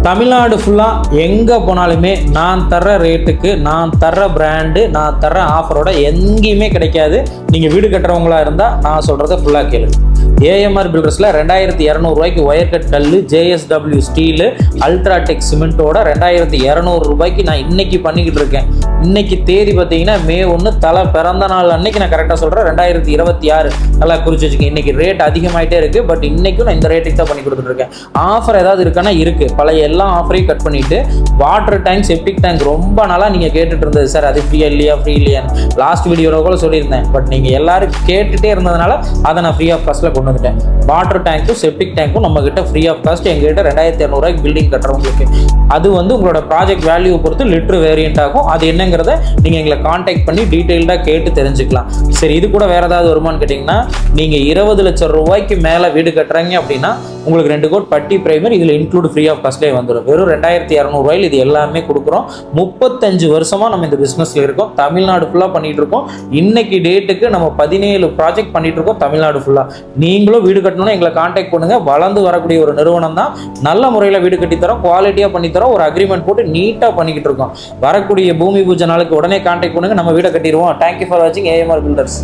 தமிழ்நாடு ஃபுல்லாக எங்கே போனாலுமே நான் தர்ற ரேட்டுக்கு, நான் தர்ற பிராண்டு, நான் தர்ற ஆஃபரோட எங்கேயுமே கிடைக்காது. நீங்கள் வீடு கட்டுறவங்களா இருந்தால் நான் சொல்கிறத ஃபுல்லாக கேளுங்க. ஏஎம்ஆர் பில்டர்ஸில் 2200 ஒயர் கட் கல், JSW ஸ்டீலு, அல்ட்ராடெக் சிமெண்ட்டோட 2200 நான் இன்னைக்கு பண்ணிக்கிட்டு இருக்கேன். இன்னைக்கு தேதி பார்த்தீங்கன்னா மே 1, தலை பிறந்த நாள் அன்னைக்கு நான் கரெக்டாக சொல்கிறேன். 2026 நல்லா குறிச்சு வச்சுக்கேன். இன்னைக்கு ரேட் அதிகமாகிட்டே இருக்குது. பட் இன்னைக்கும் நான் இந்த ரேட்டுக்கு தான் பண்ணி கொடுத்துட்ருக்கேன். ஆஃபர் ஏதாவது இருக்கானா இருக்குது. பழைய எல்லா ஆஃபரையும் கட் பண்ணிவிட்டு வாட்டர் டேங்க், செப்டிக் டேங்க் ரொம்ப நாளாக நீங்கள் கேட்டுட்டு இருந்தது சார், அது ஃப்ரீயா இல்லையா, ஃப்ரீ இல்லையான்னு லாஸ்ட் வீடியோவில் கூட சொல்லியிருந்தேன். பட் நீங்கள் எல்லாரும் கேட்டுகிட்டே இருந்ததுனால அதை நான் ஃப்ரீ ஆஃப் காஸ்ட்டில் கொண்டு வந்துட்டேன். வாட்டர் டேங்க்கும் செப்டிக் டேங்க்கும் நம்ம கிட்ட ஃப்ரீ ஆஃப் காஸ்ட். எங்ககிட்ட 2200 பில்டிங் கட்டுறவங்களுக்கு. அது வந்து உங்களோட ப்ராஜெக்ட் வேல்யூ பொறுத்து லிட்டர் வேரியன்ட் ஆகும். அது என்னங்கிறத நீங்கள் எங்களை கான்டாக்ட் பண்ணி டீட்டெயில்டாக கேட்டு தெரிஞ்சுக்கலாம். சரி, இது கூட வேறு ஏதாவது வருமானு கேட்டிங்கன்னா, நீங்கள் 20 லட்சம் ரூபாய்க்கு மேலே வீடு கட்டுறீங்க அப்படின்னா உங்களுக்கு 2 கோட் பட்டி பிரைமர் இதில் இன்க்ளூட் ஃப்ரீ ஆஃப் காஸ்ட்லேயே வந்துடும். வெறும் 2200 இது எல்லாமே கொடுக்குறோம். 35 வருஷமாக நம்ம இந்த பிஸ்னஸில் இருக்கோம். தமிழ்நாடு ஃபுல்லாக பண்ணிகிட்டு இருக்கோம். இன்னைக்கு டேட்டுக்கு நம்ம 17 ப்ராஜெக்ட் பண்ணிகிட்டு இருக்கோம் தமிழ்நாடு ஃபுல்லாக. நீங்களும் வீடு கட்டணும்னா எங்களை கான்டாக்ட் பண்ணுங்கள். வளர்ந்து வரக்கூடிய ஒரு நிறுவனம் தான். நல்ல முறையில் வீடு கட்டித்தரோம், குவாலிட்டியாக பண்ணித்தரோம். ஒரு அக்ரிமெண்ட் போட்டு நீட்டாக பண்ணிக்கிட்டு இருக்கோம். வரக்கூடிய பூமி பூஜை நாளுக்கு உடனே கான்டாக்ட் பண்ணுங்கள். நம்ம வீடை கட்டிடுவோம். தேங்க்யூ ஃபார் வாட்சிங் ஏஎம்ஆர் பில்டர்ஸ்.